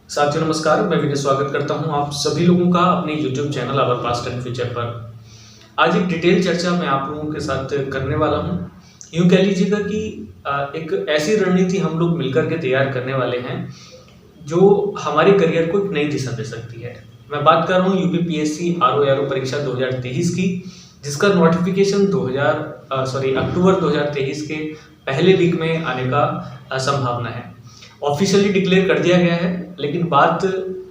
साथियों नमस्कार, मैं विनय स्वागत करता हूं आप सभी लोगों का अपने YouTube channel our past and future पर। आज एक डिटेल चर्चा मैं आप लोगों के साथ करने वाला हूं। यूं कह लीजिएगा कि एक ऐसी रणनीति हम लोग मिलकर के तैयार करने वाले हैं जो हमारे करियर को एक नई दिशा दे सकती है। मैं बात कर रहा हूं यूपीपीएससी आरओ परीक्षा 2023 की, जिसका नोटिफिकेशन अक्टूबर 2023 के पहले वीक में आने का संभावना है। ऑफिशियली डिक्लेयर कर दिया गया है, लेकिन बात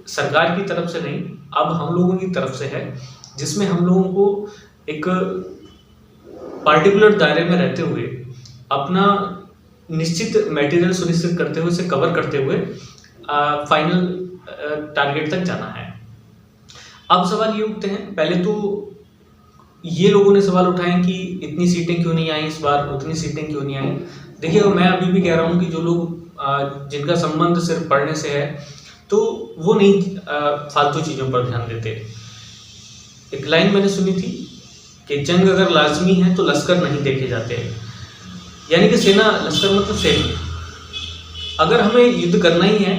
सरकार की तरफ से नहीं, अब हम लोगों की तरफ से है, जिसमें हम लोगों को एक पार्टिकुलर दायरे में रहते हुए अपना निश्चित मटेरियल सुनिश्चित करते हुए, उसे कवर करते हुए फाइनल टारगेट तक जाना है। अब सवाल ये उठते हैं, पहले तो ये लोगों ने सवाल उठाए कि इतनी सीटें क्यों नहीं आई इस बार, उतनी सीटें क्यों नहीं आई। देखिए, मैं अभी भी कह रहा हूँ कि जो लोग जिनका संबंध सिर्फ पढ़ने से है, तो वो नहीं फालतू चीज़ों पर ध्यान देते। एक लाइन मैंने सुनी थी कि जंग अगर लाजमी है तो लश्कर नहीं देखे जाते, यानी कि सेना, लश्कर मतलब सेना। अगर हमें युद्ध करना ही है,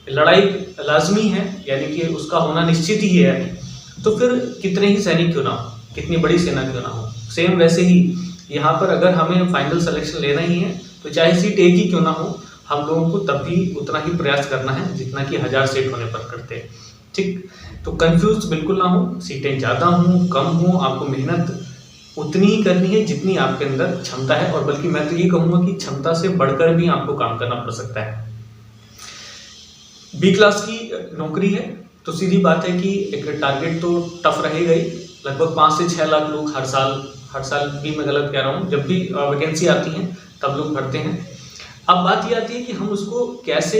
लड़ाई लाजमी है, यानी कि उसका होना निश्चित ही है, तो फिर कितने ही सैनिक क्यों ना हो, कितनी बड़ी सेना क्यों ना हो। सेम वैसे ही यहाँ पर अगर हमें फाइनल सिलेक्शन लेना ही है, तो चाहे सीट एक ही क्यों ना हो, हम लोगों को तब भी उतना ही प्रयास करना है जितना कि 1000 सीट होने पर करते हैं। ठीक, तो कंफ्यूज बिल्कुल ना हो, सीटें ज़्यादा हों कम हों, आपको मेहनत उतनी ही करनी है जितनी आपके अंदर क्षमता है, और बल्कि मैं तो ये कहूँगा कि क्षमता से बढ़कर भी आपको काम करना पड़ सकता है। बी क्लास की नौकरी है, तो सीधी बात है कि एक टारगेट तो टफ रहेगा ही। लगभग 5 से 6 लाख लोग हर साल भी, मैं गलत कह रहा हूँ, जब भी वैकेंसी आती हैं तब लोग भरते हैं। अब बात ये आती है कि हम उसको कैसे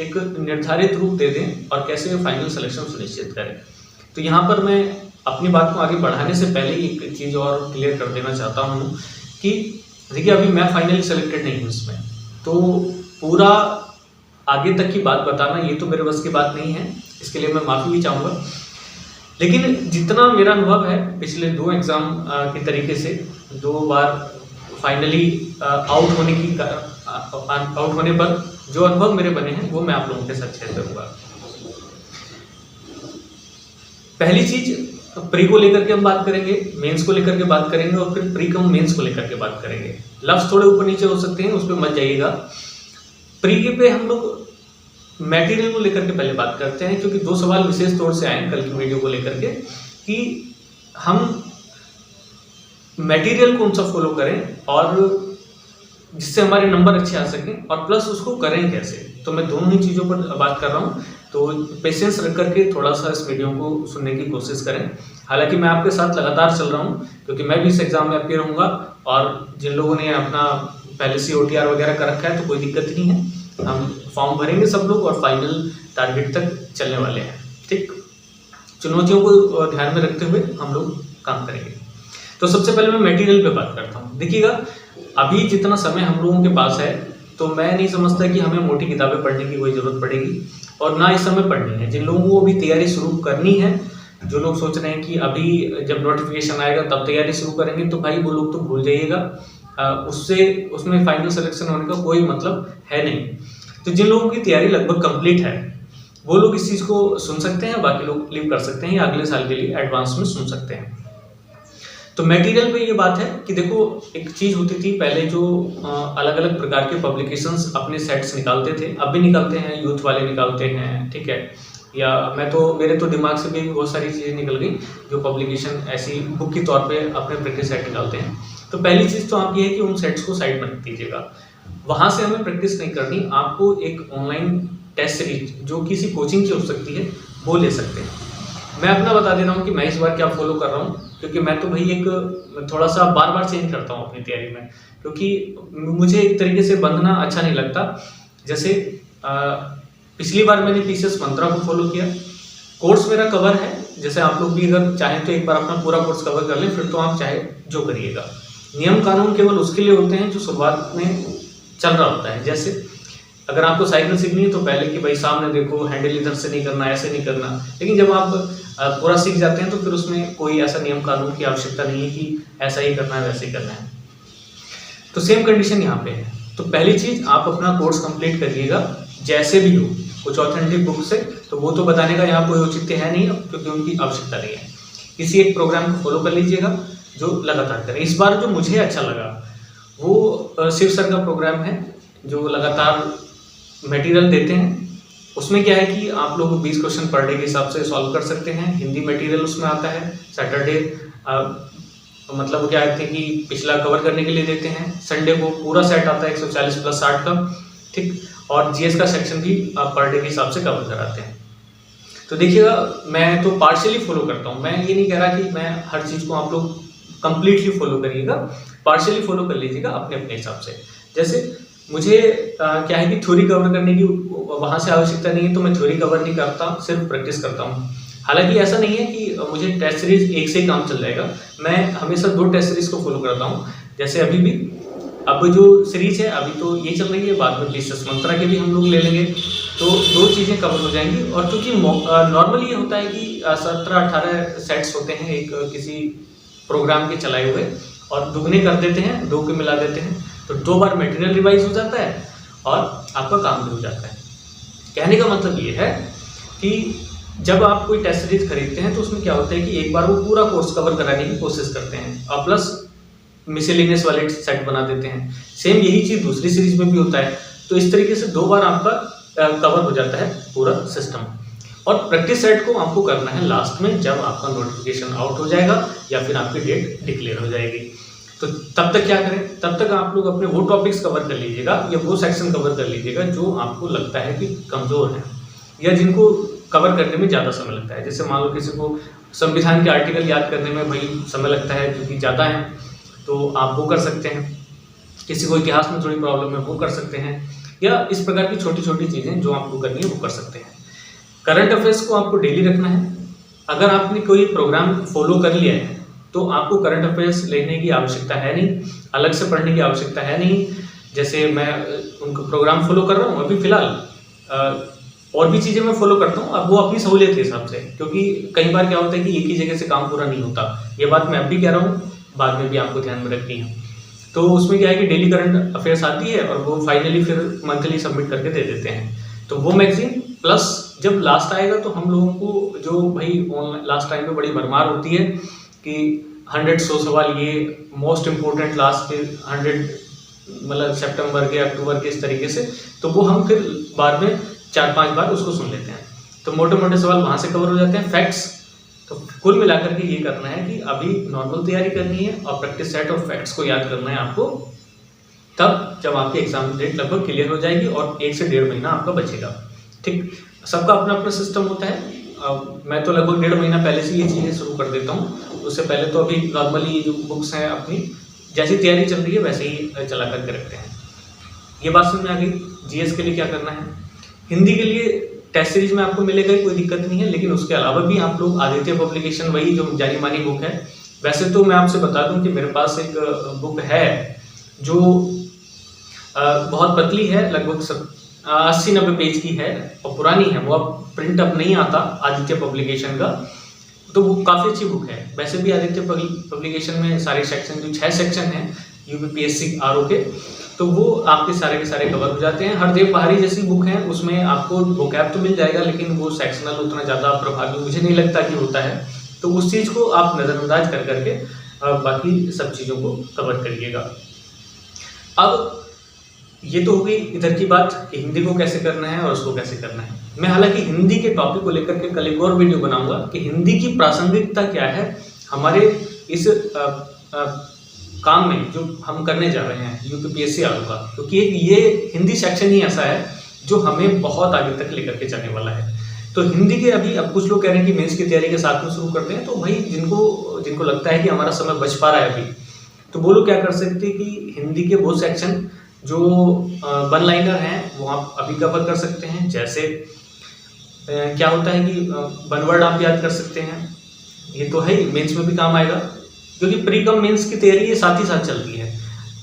एक निर्धारित रूप दे दें और कैसे फाइनल सिलेक्शन सुनिश्चित करें। तो यहाँ पर मैं अपनी बात को आगे बढ़ाने से पहले एक चीज़ और क्लियर कर देना चाहता हूँ कि देखिए, अभी मैं फाइनली सेलेक्टेड नहीं हूँ इसमें, तो पूरा आगे तक की बात बताना ये तो मेरे बस की बात नहीं है, इसके लिए मैं माफ़ी भी चाहूँगा। लेकिन जितना मेरा अनुभव है पिछले 2 एग्ज़ाम के तरीके से, 2 बार फाइनली आउट होने पर जो अनुभव मेरे बने हैं वो मैं आप लोगों के साथ शेयर करूंगा। पहली चीज, प्री को लेकर के हम बात करेंगे, मेंस को लेकर के बात करेंगे, और फिर प्री कम मेंस को लेकर के बात करेंगे। लफ्ज थोड़े ऊपर नीचे हो सकते हैं, उस पर मत जाइएगा। प्री के पे हम लोग मटेरियल को लेकर के पहले बात करते हैं, क्योंकि 2 सवाल विशेष तौर से आए कल की वीडियो को लेकर के कि हम मटेरियल कौन सा फॉलो करें और जिससे हमारे नंबर अच्छे आ सकें, और प्लस उसको करें कैसे। तो मैं दोनों ही चीज़ों पर बात कर रहा हूँ, तो पेशेंस रख करके थोड़ा सा इस वीडियो को सुनने की कोशिश करें। हालांकि मैं आपके साथ लगातार चल रहा हूँ, क्योंकि मैं भी इस एग्ज़ाम में अपीयर होऊंगा, और जिन लोगों ने अपना पहले से OTR वगैरह कर रखा है तो कोई दिक्कत नहीं है, हम फॉर्म भरेंगे सब लोग और फाइनल टारगेट तक चलने वाले हैं। ठीक, चुनौतियों को ध्यान में रखते हुए हम लोग काम करेंगे। तो सबसे पहले मैं मटेरियल पे बात करता हूँ। देखिएगा, अभी जितना समय हम लोगों के पास है, तो मैं नहीं समझता कि हमें मोटी किताबें पढ़ने की कोई ज़रूरत पड़ेगी, और ना इस समय पढ़नी है। जिन लोगों को अभी तैयारी शुरू करनी है, जो लोग सोच रहे हैं कि अभी जब नोटिफिकेशन आएगा तब तैयारी शुरू करेंगे, तो भाई वो लोग तो भूल जाइएगा, उसमें फाइनल सिलेक्शन होने का कोई मतलब है नहीं। तो जिन लोगों की तैयारी लगभग कंप्लीट है, वो लोग इस चीज़ को सुन सकते हैं, बाकी लोग लीव कर सकते हैं या अगले साल के लिए एडवांस में सुन सकते हैं। तो मटेरियल पे ये बात है कि देखो, एक चीज़ होती थी पहले, जो अलग अलग प्रकार के पब्लिकेशंस अपने सेट्स निकालते थे, अब भी निकालते हैं, यूथ वाले निकालते हैं, ठीक है, या मेरे तो दिमाग से भी बहुत सारी चीज़ें निकल गई जो पब्लिकेशन ऐसी बुक के तौर पे अपने प्रैक्टिस सेट निकालते हैं। तो पहली चीज़ तो आप ये है कि उन सेट्स को साइड में रख दीजिएगा, वहाँ से हमें प्रैक्टिस नहीं करनी। आपको एक ऑनलाइन टेस्ट सीरीज जो किसी कोचिंग की हो सकती है, वो ले सकते हैं। मैं अपना बता दे रहा हूँ कि मैं इस बार क्या फॉलो कर रहा हूँ, क्योंकि मैं तो भाई एक थोड़ा सा बार बार चेंज करता हूँ अपनी तैयारी में, क्योंकि मुझे एक तरीके से बंधना अच्छा नहीं लगता। जैसे पिछली बार मैंने पीसीएस मंत्रा को फॉलो किया, कोर्स मेरा कवर है। जैसे आप लोग भी अगर चाहें तो एक बार अपना पूरा कोर्स कवर कर लें, फिर तो आप चाहे जो करिएगा। नियम कानून केवल उसके लिए होते हैं जो शुरुआत में चल रहा होता है। जैसे अगर आपको साइकिल सीखनी है तो पहले कि भाई सामने देखो, हैंडल इधर से नहीं करना, ऐसे नहीं करना, लेकिन जब आप पूरा सीख जाते हैं तो फिर उसमें कोई ऐसा नियम कानून की आवश्यकता नहीं है कि ऐसा ही करना है वैसे ही करना है। तो सेम कंडीशन यहाँ पे है। तो पहली चीज़, आप अपना कोर्स कंप्लीट करिएगा जैसे भी हो, कुछ ऑथेंटिक बुक से, तो वो तो बताने का यहाँ कोई औचित्य है नहीं अब, क्योंकि उनकी आवश्यकता नहीं है। किसी एक प्रोग्राम को फॉलो कर लीजिएगा जो लगातार करें। इस बार जो मुझे अच्छा लगा वो शिव सर का प्रोग्राम है जो लगातार मटेरियल देते हैं। उसमें क्या है कि आप लोग 20 क्वेश्चन पर डे के हिसाब से सॉल्व कर सकते हैं। हिंदी मटेरियल उसमें आता है। सैटरडे मतलब क्या कहते हैं कि पिछला कवर करने के लिए देते हैं। संडे को पूरा सेट आता है 140 + 60 का, ठीक। और जीएस का सेक्शन भी पर डे के हिसाब से कवर कराते हैं। तो देखिएगा, मैं तो पार्शियली फॉलो करता हूँ। मैं ये नहीं कह रहा कि मैं हर चीज़ को आप लोग कंप्लीटली फॉलो करिएगा, पार्शियली फॉलो कर लीजिएगा अपने अपने हिसाब से। जैसे मुझे क्या है कि थ्योरी कवर करने की वहाँ से आवश्यकता नहीं है, तो मैं थ्योरी कवर नहीं करता, सिर्फ प्रैक्टिस करता हूँ। हालांकि ऐसा नहीं है कि मुझे टेस्ट सीरीज एक से ही काम चल जाएगा। मैं हमेशा 2 टेस्ट सीरीज को फॉलो करता हूँ। जैसे अभी भी अब जो सीरीज है अभी तो ये चल रही है, बाद में प्रीशियस मंत्रा के भी हम लोग ले लेंगे, तो 2 चीज़ें कवर हो जाएंगी। और क्योंकि नॉर्मली ये होता है कि 17-18 सेट्स होते हैं एक किसी प्रोग्राम के चलाए हुए, और दुगने कर देते हैं, 2 के मिला देते हैं, तो 2 बार मटेरियल रिवाइज हो जाता है और आपका काम भी हो जाता है। कहने का मतलब ये है कि जब आप कोई टेस्ट सीरीज खरीदते हैं तो उसमें क्या होता है कि एक बार वो पूरा कोर्स कवर कराने की कोशिश करते हैं और प्लस मिसलेनियस वाले सेट बना देते हैं। सेम यही चीज़ दूसरी सीरीज में भी होता है। तो इस तरीके से 2 बार आपका कवर हो जाता है पूरा सिस्टम। और प्रैक्टिस सेट को आपको करना है लास्ट में, जब आपका नोटिफिकेशन आउट हो जाएगा या फिर आपकी डेट डिक्लेयर हो जाएगी। तो तब तक क्या करें, तब तक आप लोग अपने वो टॉपिक्स कवर कर लीजिएगा या वो सेक्शन कवर कर लीजिएगा जो आपको लगता है कि कमज़ोर है या जिनको कवर करने में ज़्यादा समय लगता है। जैसे मान लो किसी को संविधान के आर्टिकल याद करने में भाई समय लगता है क्योंकि ज़्यादा है, तो आप वो कर सकते हैं। किसी को इतिहास में थोड़ी प्रॉब्लम है, वो कर सकते हैं। या इस प्रकार की छोटी छोटी चीज़ें जो आपको करनी है वो कर सकते हैं। करंट अफेयर्स को आपको डेली रखना है। अगर आपने कोई प्रोग्राम फॉलो कर लिया है तो आपको करंट अफेयर्स लेने की आवश्यकता है नहीं, अलग से पढ़ने की आवश्यकता है नहीं। जैसे मैं उनको प्रोग्राम फॉलो कर रहा हूँ अभी फ़िलहाल, और भी चीज़ें मैं फॉलो करता हूँ, अब वो अपनी सहूलियत के हिसाब से, क्योंकि कई बार क्या होता है कि एक ही जगह से काम पूरा नहीं होता। ये बात मैं अब भी कह रहा हूँ, बाद में भी आपको ध्यान में रखनी है। तो उसमें क्या है कि डेली करंट अफेयर्स आती है और वो फाइनली फिर मंथली सबमिट करके दे देते हैं। तो वो मैगजीन प्लस जब लास्ट आएगा तो हम लोगों को जो भाई ऑनलाइन लास्ट टाइम पे बड़ी भरमार होती है कि 100 सवाल, ये मोस्ट इम्पोर्टेंट लास्ट के 100 मतलब सितंबर के अक्टूबर के इस तरीके से, तो वो हम फिर बाद में 4-5 बार उसको सुन लेते हैं। तो मोटे मोटे सवाल वहाँ से कवर हो जाते हैं। फैक्ट्स तो कुल मिलाकर के ये करना है कि अभी नॉर्मल तैयारी करनी है और प्रैक्टिस सेट और फैक्ट्स को याद करना है आपको, तब जब आपकी एग्जाम डेट लगभग क्लियर हो जाएगी और 1 से 1.5 महीना आपका बचेगा। ठीक, सबका अपना अपना सिस्टम होता है। मैं तो लगभग 1.5 महीना पहले से ये चीज़ें शुरू कर देता हूँ। उससे पहले तो अभी नॉर्मली ये जो बुक्स हैं अपनी जैसी तैयारी चल रही है वैसे ही चला करके रखते हैं। ये बात समझ में आ गई। जीएस के लिए क्या करना है, हिंदी के लिए टेस्ट सीरीज में आपको मिलेगा, कोई दिक्कत नहीं है, लेकिन उसके अलावा भी आप लोग आदित्य पब्लिकेशन, वही जो जानी मानी बुक है। वैसे तो मैं आपसे बता दूं कि मेरे पास एक बुक है जो बहुत पतली है, लगभग 80-90 पेज की है और पुरानी है, वो अब प्रिंट अब नहीं आता आदित्य पब्लिकेशन का, तो वो काफ़ी अच्छी बुक है। वैसे भी आदित्य पब्लिकेशन में सारे सेक्शन, जो 6 सेक्शन हैं यूपीपीएससी आरओ के, तो वो आपके सारे के सारे कवर हो जाते हैं। हरदेव पहाड़ी जैसी बुक है, उसमें आपको वोकैब तो मिल जाएगा, लेकिन वो सेक्शनल उतना ज़्यादा प्रभावी मुझे नहीं लगता कि होता है। तो उस चीज़ को आप नज़रअंदाज कर करके बाकी सब चीज़ों को कवर करिएगा। अब ये तो हो गई इधर की बात कि हिंदी को कैसे करना है और उसको कैसे करना है। मैं हालांकि हिंदी के टॉपिक को लेकर के कल एक और वीडियो बनाऊंगा कि हिंदी की प्रासंगिकता क्या है हमारे इस काम में जो हम करने जा रहे हैं यूपीपीएससी आरओ का, क्योंकि ये हिंदी सेक्शन ही ऐसा है जो हमें बहुत आगे तक लेकर के जाने वाला है। तो हिंदी के अभी अब कुछ लोग कह रहे हैं कि मेंस की तैयारी के साथ में शुरू करते हैं, तो भाई जिनको लगता है कि हमारा समय बच पा रहा है अभी, तो वो लोग क्या कर सकते हैं कि हिंदी के वो सेक्शन जो वन लाइनर हैं वो आप अभी कवर कर सकते हैं। जैसे क्या होता है कि वन वर्ड आप याद कर सकते हैं, ये तो है ही, मेंस में भी काम आएगा, क्योंकि प्री कम मेंस की तैयारी ये साथ ही साथ चलती है।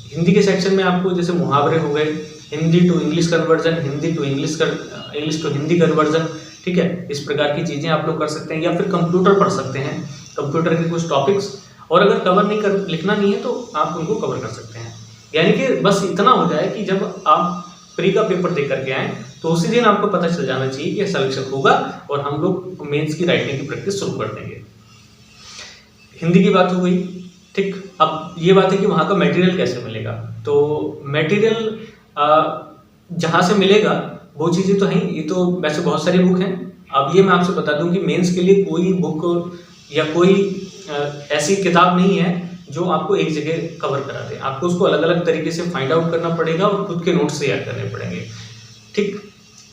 हिंदी के सेक्शन में आपको जैसे मुहावरे हो गए, Hindi to English conversion, Hindi to English to Hindi conversion, ठीक है, इस प्रकार की चीज़ें आप लोग कर सकते हैं। या फिर कंप्यूटर पढ़ सकते हैं, कंप्यूटर के कुछ टॉपिक्स, और अगर कवर लिखना नहीं है तो आप उनको कवर कर सकते हैं। यानी कि बस इतना हो जाए कि जब आप प्री का पेपर दे करके आएँ तो उसी दिन आपको पता चल जाना चाहिए कि सिलेक्शन होगा और हम लोग मेंस की राइटिंग की प्रैक्टिस शुरू कर देंगे। हिंदी की बात हो गई, ठीक। अब ये बात है कि वहाँ का मटेरियल कैसे मिलेगा। तो मटेरियल जहाँ से मिलेगा वो चीज़ें तो हैं, ये तो वैसे बहुत सारी बुक हैं। अब ये मैं आपसे बता दूं कि मेंस के लिए कोई बुक या कोई ऐसी किताब नहीं है जो आपको एक जगह कवर करा दे। आपको उसको अलग अलग तरीके से फाइंड आउट करना पड़ेगा और खुद के नोट्स तैयार करने पड़ेंगे, ठीक।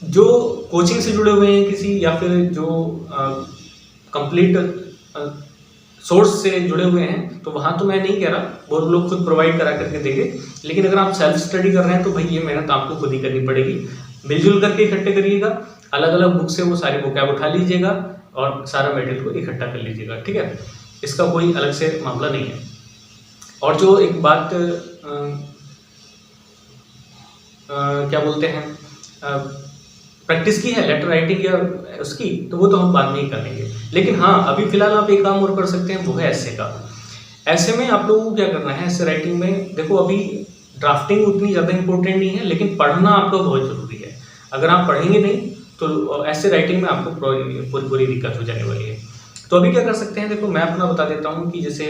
जो कोचिंग से जुड़े हुए हैं किसी, या फिर जो कंप्लीट सोर्स से जुड़े हुए हैं, तो वहाँ तो मैं नहीं कह रहा, वो लोग खुद प्रोवाइड करा करके देंगे। लेकिन अगर आप सेल्फ स्टडी कर रहे हैं तो भाई ये मेहनत आपको खुद ही करनी पड़ेगी। मिलजुल करके इकट्ठे करिएगा, अलग अलग बुक से वो सारी वोकैब उठा लीजिएगा और सारा मटेरियल को इकट्ठा कर लीजिएगा, ठीक है। इसका कोई अलग से मामला नहीं है। और जो एक बात क्या बोलते हैं, प्रैक्टिस की है लेटर राइटिंग या उसकी, तो वो तो हम बाद में ही कर लेंगे। लेकिन हाँ, अभी फिलहाल आप एक काम और कर सकते हैं, वो है ऐसे का। ऐसे में आप लोगों को क्या करना है, ऐसे राइटिंग में देखो, अभी ड्राफ्टिंग उतनी ज़्यादा इंपॉर्टेंट नहीं है, लेकिन पढ़ना आपका बहुत ज़रूरी है। अगर आप पढ़ेंगे नहीं तो ऐसे राइटिंग में आपको पूरी दिक्कत हो जाने वाली है। तो अभी क्या कर सकते हैं, देखो मैं अपना बता देता हूँ कि जैसे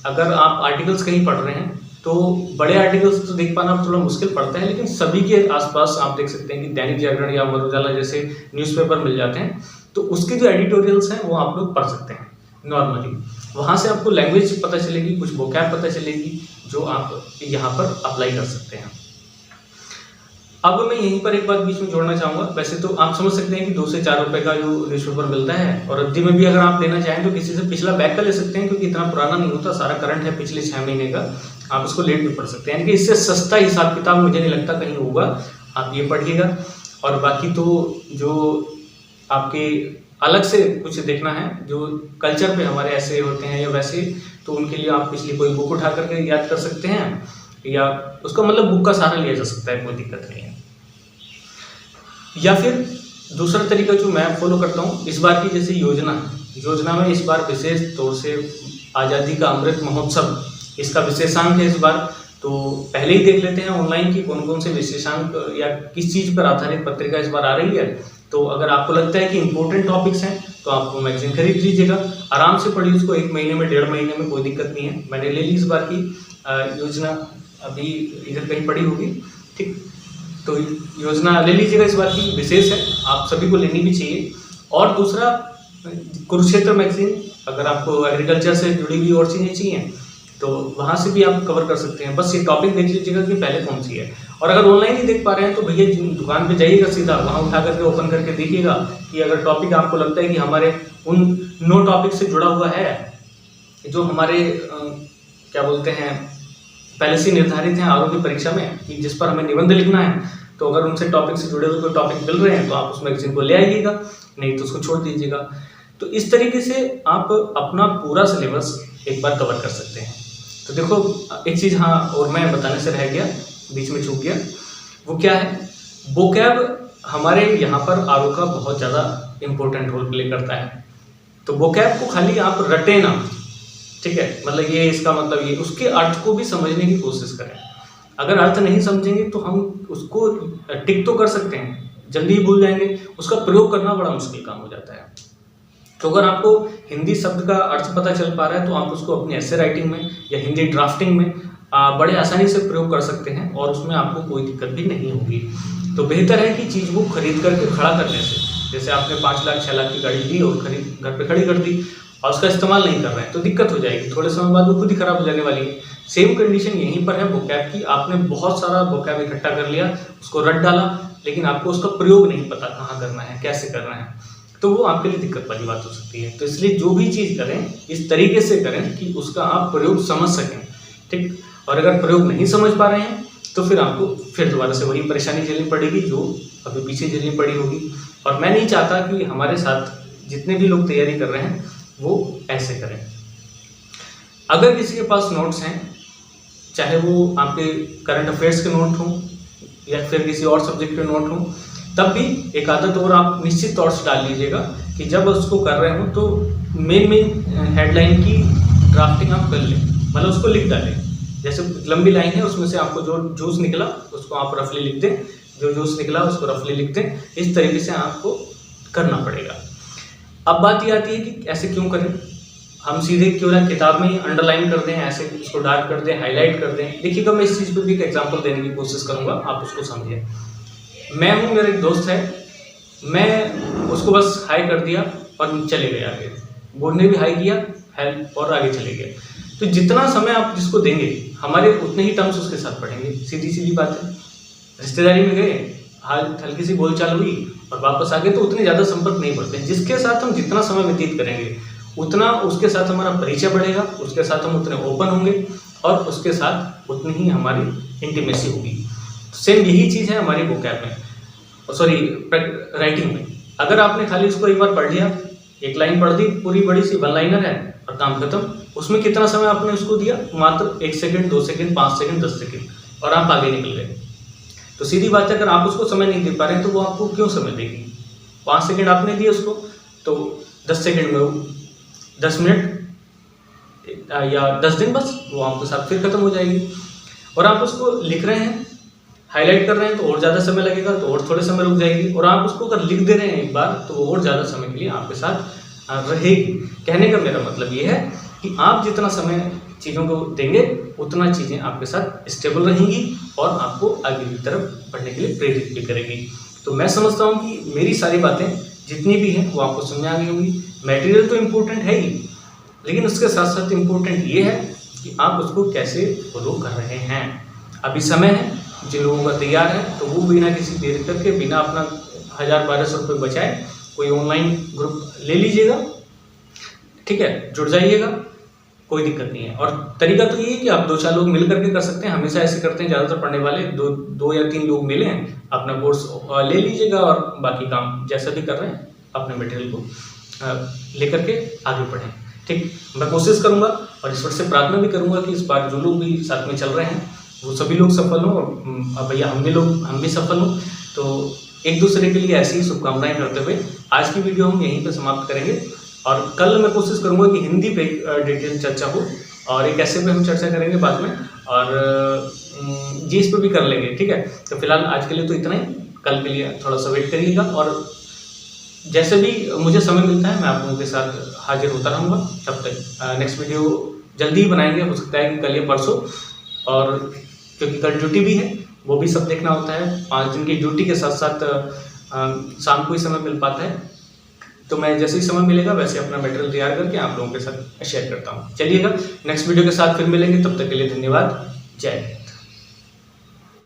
अगर आप आर्टिकल्स कहीं पढ़ रहे हैं तो बड़े आर्टिकल्स तो देख पाना थोड़ा मुश्किल पड़ता है, लेकिन सभी के आसपास आप देख सकते हैं कि दैनिक जागरण या अमर उजाला जैसे न्यूज़पेपर मिल जाते हैं, तो उसके जो एडिटोरियल्स हैं वो आप लोग पढ़ सकते हैं नॉर्मली। वहाँ से आपको लैंग्वेज पता चलेगी, कुछ वोकैब पता चलेगी जो आप यहाँ पर अप्लाई कर सकते हैं। अब मैं यहीं पर एक बात बीच में जोड़ना चाहूँगा। वैसे तो आप समझ सकते हैं कि 2 से 4 रुपए का जो न्यूज़पेपर मिलता है, और रद्दी में भी अगर आप लेना चाहें तो किसी से पिछला बैक का ले सकते हैं, क्योंकि इतना पुराना नहीं होता, सारा करंट है पिछले 6 महीने का, आप उसको लेट भी पढ़ सकते हैं। यानी कि इससे सस्ता हिसाब किताब मुझे नहीं लगता कहीं होगा, आप ये पढ़िएगा। और बाकी तो जो आपके अलग से कुछ देखना है, जो कल्चर पे हमारे ऐसे होते हैं या वैसे, तो उनके लिए आप पिछली कोई बुक उठा करके याद कर सकते हैं, या उसका मतलब बुक का सहारा लिया जा सकता है, कोई दिक्कत नहीं है। या फिर दूसरा तरीका जो मैं फॉलो करता हूँ, इस बार की जैसे योजना में इस बार विशेष तौर से आज़ादी का अमृत महोत्सव, इसका विशेषांक है इस बार। तो पहले ही देख लेते हैं ऑनलाइन की कौन कौन से विशेषांक या किस चीज़ पर आधारित पत्रिका इस बार आ रही है। तो अगर आपको लगता है कि इंपॉर्टेंट टॉपिक्स हैं तो आपको मैगजीन खरीद लीजिएगा, आराम से पढ़िए उसको, 1 महीने में 1.5 महीने में कोई दिक्कत नहीं है। मैंने ले ली इस बार की योजना, अभी इधर कहीं पड़ी होगी, ठीक। तो योजना ले लीजिएगा, इस बार की विशेष है, आप सभी को लेनी भी चाहिए। और दूसरा, कुरुक्षेत्र मैगजीन, अगर आपको एग्रीकल्चर से जुड़ी हुई और चीज़ें चाहिए तो वहाँ से भी आप कवर कर सकते हैं। बस ये टॉपिक देख लीजिएगा कि पहले कौन सी है। और अगर ऑनलाइन ही देख पा रहे हैं तो भैया दुकान पे जाइएगा, सीधा वहाँ उठा करके ओपन करके देखिएगा कि अगर टॉपिक आपको लगता है कि हमारे उन 9 टॉपिक से जुड़ा हुआ है जो हमारे क्या बोलते हैं पहले से निर्धारित हैं आरोग्य परीक्षा में, कि जिस पर हमें निबंध लिखना है, तो अगर उनसे टॉपिक से जुड़े हुए कोई टॉपिक मिल रहे हैं तो आप उस मैगजीन को ले आइएगा, नहीं तो उसको छोड़ दीजिएगा। तो इस तरीके से आप अपना पूरा सिलेबस एक बार कवर कर सकते हैं। तो देखो एक चीज़ हाँ और मैं बताने से रह गया, बीच में चूक गया, वो क्या है, वोकैब हमारे यहाँ पर आरो का बहुत ज़्यादा इम्पोर्टेंट रोल प्ले करता है। तो वोकैब को खाली आप रटे ना, ठीक है, मतलब ये इसका मतलब ये, उसके अर्थ को भी समझने की कोशिश करें। अगर अर्थ नहीं समझेंगे तो हम उसको टिक तो कर सकते हैं, जल्दी ही भूल जाएंगे, उसका प्रयोग करना बड़ा मुश्किल काम हो जाता है। तो अगर आपको हिंदी शब्द का अर्थ पता चल पा रहा है तो आप उसको अपनी ऐसे राइटिंग में या हिंदी ड्राफ्टिंग में बड़े आसानी से प्रयोग कर सकते हैं, और उसमें आपको कोई दिक्कत भी नहीं होगी। तो बेहतर है कि चीज़ को खरीद करके खड़ा करने से, जैसे आपने 5 लाख 6 लाख की गाड़ी ली और खरीद घर पे खड़ी कर दी और उसका इस्तेमाल नहीं कर रहे हैं तो दिक्कत हो जाएगी, थोड़े समय बाद वो खुद ही खराब हो जाने वाली है। सेम कंडीशन यहीं पर है वोकैब की। आपने बहुत सारा वोकैब इकट्ठा कर लिया, उसको रट डाला, लेकिन आपको उसका प्रयोग नहीं पता कहाँ करना है, कैसे करना है, तो वो आपके लिए दिक्कत वाली बात हो सकती है। तो इसलिए जो भी चीज़ करें इस तरीके से करें कि उसका आप प्रयोग समझ सकें, ठीक। और अगर प्रयोग नहीं समझ पा रहे हैं तो फिर आपको फिर दोबारा से वही परेशानी झेलनी पड़ेगी जो अभी पीछे झेलनी पड़ी होगी। और मैं नहीं चाहता कि हमारे साथ जितने भी लोग तैयारी कर रहे हैं वो ऐसे करें। अगर किसी के पास नोट्स हैं, चाहे वो आपके करंट अफेयर्स के नोट हों या फिर किसी और सब्जेक्ट के नोट हों, तब भी एक आदत और आप निश्चित तौर से डाल लीजिएगा कि जब उसको कर रहे हो तो मेन हेडलाइन की ड्राफ्टिंग आप कर लें, मतलब उसको लिख डालें। जैसे लंबी लाइन है उसमें से आपको जो जूस निकला उसको आप रफली लिख दें, जो जोश निकला उसको रफली लिख दें। इस तरीके से आपको करना पड़ेगा। अब बात ये आती है कि ऐसे क्यों करें। हम सीधे क्यों ना किताब में अंडरलाइन कर दें, ऐसे उसको डार्क कर दें, हाईलाइट कर दें। देखिएगा, मैं इस चीज़ पर भी एक एग्जांपल देने की कोशिश करूंगा, आप उसको समझिए। मैं हूँ, मेरा एक दोस्त है, मैं उसको बस हाई कर दिया और चले गए आगे, वो ने भी हाई किया, हेल्प, और आगे चले गए। तो जितना समय आप जिसको देंगे, हमारे उतने ही टर्म्स उसके साथ पढ़ेंगे। सीधी सीधी बात है। रिश्तेदारी में गए, हल्की सी बोलचाल हुई और वापस आ गए, तो उतने ज़्यादा संपर्क नहीं बढ़ते। जिसके साथ हम जितना समय व्यतीत करेंगे, उतना उसके साथ हमारा परिचय बढ़ेगा, उसके साथ हम उतने ओपन होंगे और उसके साथ उतनी ही हमारी इंटीमेसी होगी। सेम यही चीज़ है हमारी वोकैब में, सॉरी राइटिंग में। अगर आपने खाली उसको एक बार पढ़ लिया, एक लाइन पढ़ दी, पूरी बड़ी सी वन लाइनर है और काम खत्म। उसमें कितना समय आपने उसको दिया? मात्र 1 सेकंड, 2 सेकंड, 5 सेकंड, 10 सेकंड, और आप आगे निकल गए। तो सीधी बात है, अगर आप उसको समय नहीं दे पा रहे हैं तो वो आपको क्यों समय देगी? 5 सेकंड आपने दिए उसको, तो 10 सेकंड में 10 मिनट या 10 दिन, बस वो आपके साथ फिर खत्म हो जाएगी। और आप उसको लिख रहे हैं, हाईलाइट कर रहे हैं, तो और ज़्यादा समय लगेगा, तो और थोड़े समय रुक जाएगी। और आप उसको अगर लिख दे रहे हैं एक बार, तो वो और ज़्यादा समय के लिए आपके साथ रहेगी। कहने का मेरा मतलब ये है कि आप जितना समय चीज़ों को देंगे, उतना चीज़ें आपके साथ स्टेबल रहेंगी और आपको आगे की तरफ बढ़ने के लिए प्रेरित भी करेंगी। तो मैं समझता हूँ कि मेरी सारी बातें जितनी भी हैं वो आपको समझ आ गई होंगी। मटेरियल तो इम्पोर्टेंट है ही, लेकिन उसके साथ साथ इम्पोर्टेंट ये है कि आप उसको कैसे फॉलो कर रहे हैं। अभी समय है, जिन लोगों का तैयार है तो वो बिना किसी देर करके, बिना अपना 1000-1200 रुपये बचाए कोई ऑनलाइन ग्रुप ले लीजिएगा, ठीक है, जुड़ जाइएगा, कोई दिक्कत नहीं है। और तरीका तो ये है कि आप 2-4 लोग मिल करके कर सकते हैं। हमेशा ऐसे करते हैं ज़्यादातर पढ़ने वाले, दो या 3 लोग मिले हैं, अपना कोर्स ले लीजिएगा और बाकी काम जैसा भी कर रहे हैं अपने मटेरियल को लेकर के आगे बढ़ें। ठीक, मैं कोशिश करूंगा और ईश्वर से प्रार्थना भी करूंगा कि इस बार जो लोग भी साथ में चल रहे हैं वो सभी लोग सफल हों, और भैया हम भी सफल हों। तो एक दूसरे के लिए ऐसी ही शुभकामनाएं करते हुए आज की वीडियो हम यहीं पर समाप्त करेंगे। और कल मैं कोशिश करूंगा कि हिंदी पे डिटेल चर्चा हो, और एक ऐसे पे हम चर्चा करेंगे बाद में, और जी इस पे भी कर लेंगे, ठीक है। तो फिलहाल आज के लिए तो इतना ही, कल के लिए थोड़ा सा वेट करिएगा, और जैसे भी मुझे समय मिलता है मैं आप लोगों के साथ हाजिर होता रहूँगा। तब तक नेक्स्ट वीडियो जल्दी ही बनाएंगे, हो सकता है कि कल या परसों, और क्योंकि कल ड्यूटी भी है, वो भी सब देखना होता है। 5 दिन की ड्यूटी के साथ साथ शाम को ही समय मिल पाता है। तो मैं जैसे ही समय मिलेगा वैसे अपना मटेरियल तैयार करके आप लोगों के साथ शेयर करता हूँ। चलिएगा, नेक्स्ट वीडियो के साथ फिर मिलेंगे, तब तक के लिए धन्यवाद। जय हिंद।